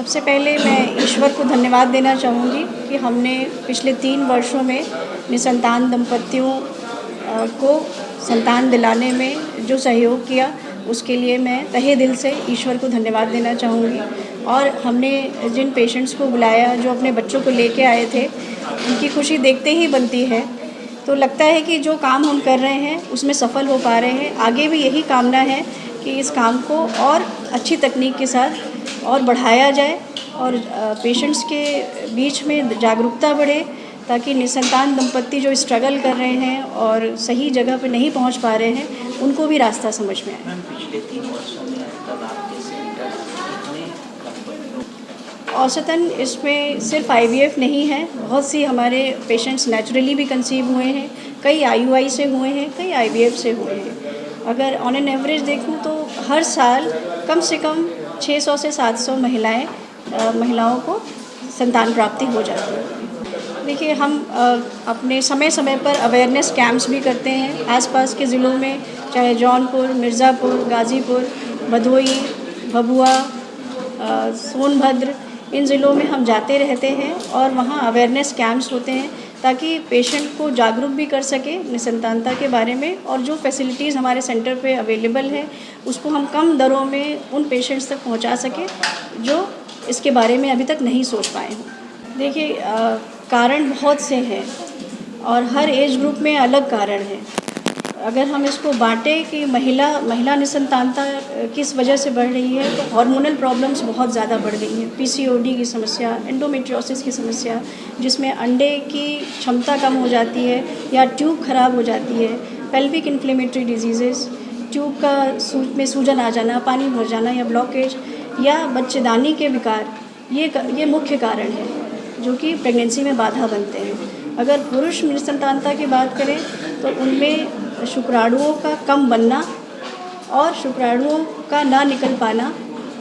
सबसे पहले मैं ईश्वर को धन्यवाद देना चाहूँगी कि हमने पिछले 3 वर्षों में निसंतान दंपतियों को संतान दिलाने में जो सहयोग किया, उसके लिए मैं तहे दिल से ईश्वर को धन्यवाद देना चाहूँगी। और हमने जिन पेशेंट्स को बुलाया, जो अपने बच्चों को लेके आए थे, उनकी खुशी देखते ही बनती है। तो लगता है कि जो काम हम कर रहे हैं उसमें सफल हो पा रहे हैं। आगे भी यही कामना है कि इस काम को और अच्छी तकनीक के साथ और बढ़ाया जाए और पेशेंट्स के बीच में जागरूकता बढ़े, ताकि निसंतान दंपत्ति जो स्ट्रगल कर रहे हैं और सही जगह पे नहीं पहुंच पा रहे हैं, उनको भी रास्ता समझ में आए। मैम, पिछले 3 वर्षों में अब तक आपके सेंटर कितने दंपत्तियों औसतन इसमें सिर्फ IVF नहीं है, बहुत सी हमारे पेशेंट्स नेचुरली भी कंसीव हुए हैं, कई IUI से हुए हैं, कई IVF से हुए हैं। अगर ऑन एन एवरेज देखूं तो हर साल कम से कम 600 से 700 महिलाओं को संतान प्राप्ति हो जाती है। देखिए, हम अपने समय समय पर अवेयरनेस कैंप्स भी करते हैं आसपास के ज़िलों में, चाहे जौनपुर, मिर्ज़ापुर, गाज़ीपुर, भदोई, भभुआ, सोनभद्र, इन ज़िलों में हम जाते रहते हैं और वहाँ अवेयरनेस कैंप्स होते हैं ताकि पेशेंट को जागरूक भी कर सके निसंतानता के बारे में, और जो फैसिलिटीज़ हमारे सेंटर पे अवेलेबल है उसको हम कम दरों में उन पेशेंट्स तक पहुंचा सकें जो इसके बारे में अभी तक नहीं सोच पाए हों। देखिए, कारण बहुत से हैं और हर एज ग्रुप में अलग कारण हैं। अगर हम इसको बांटें कि महिला निसंतानता किस वजह से बढ़ रही है, तो हार्मोनल प्रॉब्लम्स बहुत ज़्यादा बढ़ गई हैं। PCOD की समस्या, एंडोमेट्रियोसिस की समस्या, जिसमें अंडे की क्षमता कम हो जाती है या ट्यूब खराब हो जाती है, पेल्विक इन्फ्लेमेटरी डिजीज़ेस, ट्यूब में सूजन आ जाना, पानी भर जाना या ब्लॉकेज, या बच्चेदानी के विकार, ये मुख्य कारण है जो कि प्रेगनेंसी में बाधा बनते हैं। अगर पुरुष निसंतानता की बात करें तो उनमें शुक्राणुओं का कम बनना और शुक्राणुओं का ना निकल पाना,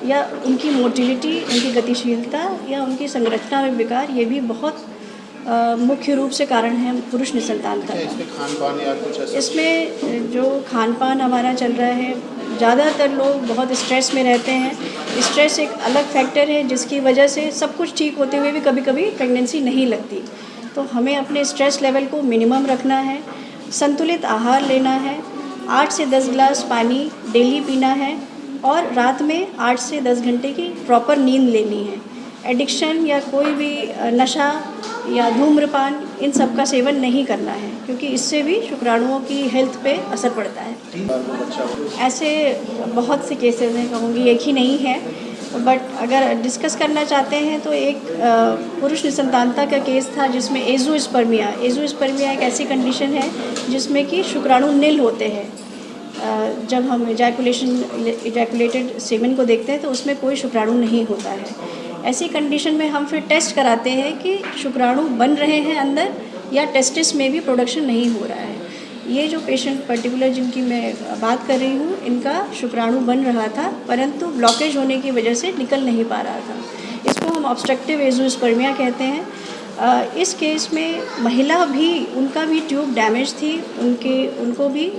या उनकी मोटिलिटी, उनकी गतिशीलता या उनकी संरचना में विकार, ये भी बहुत मुख्य रूप से कारण है पुरुष निसंतानता का। इसमें खान-पान या कुछ ऐसा? इसमें जो खान-पान हमारा चल रहा है, ज़्यादातर लोग बहुत स्ट्रेस में रहते हैं। स्ट्रेस एक अलग फैक्टर है जिसकी वजह से सब कुछ ठीक होते हुए भी कभी कभी प्रेगनेंसी नहीं लगती। तो हमें अपने स्ट्रेस लेवल को मिनिमम रखना है, संतुलित आहार लेना है, 8 से 10 गिलास पानी डेली पीना है और रात में 8 से 10 घंटे की प्रॉपर नींद लेनी है। एडिक्शन या कोई भी नशा या धूम्रपान, इन सब का सेवन नहीं करना है, क्योंकि इससे भी शुक्राणुओं की हेल्थ पे असर पड़ता है। ऐसे बहुत से केसेस हैं, कहूँगी एक ही नहीं है, बट अगर डिस्कस करना चाहते हैं तो एक पुरुष निसंतानता का केस था जिसमें एज़ोस्पर्मिया एक ऐसी कंडीशन है जिसमें कि शुक्राणु नील होते हैं। जब हम इजैकुलेटेड सीमेन को देखते हैं तो उसमें कोई शुक्राणु नहीं होता है। ऐसी कंडीशन में हम फिर टेस्ट कराते हैं कि शुक्राणु बन रहे हैं अंदर या टेस्टिस में भी प्रोडक्शन नहीं हो रहा है। ये जो पेशेंट पर्टिकुलर जिनकी मैं बात कर रही हूँ, इनका शुक्राणु बन रहा था परंतु ब्लॉकेज होने की वजह से निकल नहीं पा रहा था। इसको हम ऑब्स्ट्रक्टिव एज़ोस्पर्मिया कहते हैं। इस केस में महिला भी, उनका भी ट्यूब डैमेज थी, उनको भी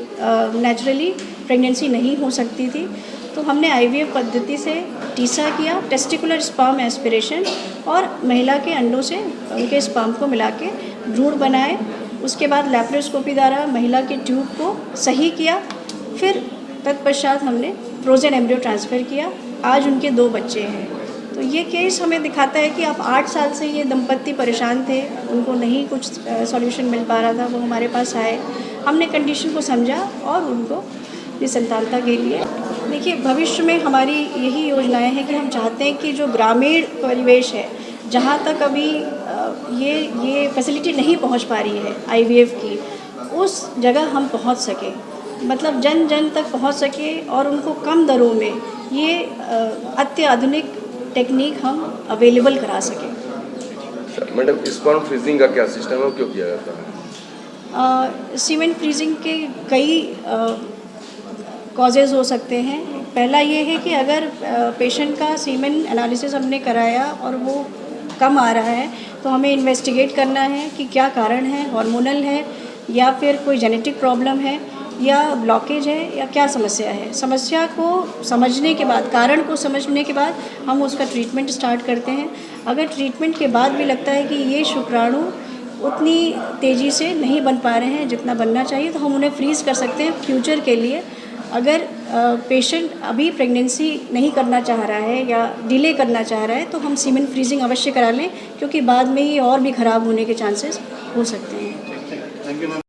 नेचुरली प्रेगनेंसी नहीं हो सकती थी। तो हमने IVF पद्धति से टीसा किया, टेस्टिकुलर स्पर्म एस्पिरेशन, और महिला के अंडों से उनके स्पर्म को मिला के भ्रूण बनाए। उसके बाद लैप्रोस्कोपी द्वारा महिला के ट्यूब को सही किया, फिर तत्पश्चात हमने फ्रोजन एम्ब्रियो ट्रांसफ़र किया। आज उनके 2 बच्चे हैं। तो ये केस हमें दिखाता है कि आप 8 साल से ये दंपत्ति परेशान थे, उनको नहीं कुछ सॉल्यूशन मिल पा रहा था, वो हमारे पास आए, हमने कंडीशन को समझा और उनको निसंतानता के लिए। देखिए, भविष्य में हमारी यही योजनाएं हैं कि हम चाहते हैं कि जो ग्रामीण परिवेश है, जहाँ तक अभी ये फैसिलिटी नहीं पहुँच पा रही है IVF की, उस जगह हम पहुँच सकें, मतलब जन जन तक पहुँच सके और उनको कम दरों में ये अत्याधुनिक टेक्निक हम अवेलेबल करा सकें। मैडम, स्पर्म फ्रीजिंग का क्या सिस्टम है, क्यों किया जाता है? सीमेन फ्रीजिंग के कई कॉजेज़ हो सकते हैं। पहला ये है कि अगर पेशेंट का सीमेन एनालिसिस हमने कराया और वो कम आ रहा है तो हमें इन्वेस्टिगेट करना है कि क्या कारण है, हार्मोनल है या फिर कोई जेनेटिक प्रॉब्लम है या ब्लॉकेज है या क्या समस्या है। समस्या को समझने के बाद, कारण को समझने के बाद हम उसका ट्रीटमेंट स्टार्ट करते हैं। अगर ट्रीटमेंट के बाद भी लगता है कि ये शुक्राणु उतनी तेज़ी से नहीं बन पा रहे हैं जितना बनना चाहिए, तो हम उन्हें फ्रीज़ कर सकते हैं फ्यूचर के लिए। अगर पेशेंट अभी प्रेगनेंसी नहीं करना चाह रहा है या डिले करना चाह रहा है तो हम सीमेन फ्रीजिंग अवश्य करा लें, क्योंकि बाद में ये और भी ख़राब होने के चांसेस हो सकते हैं।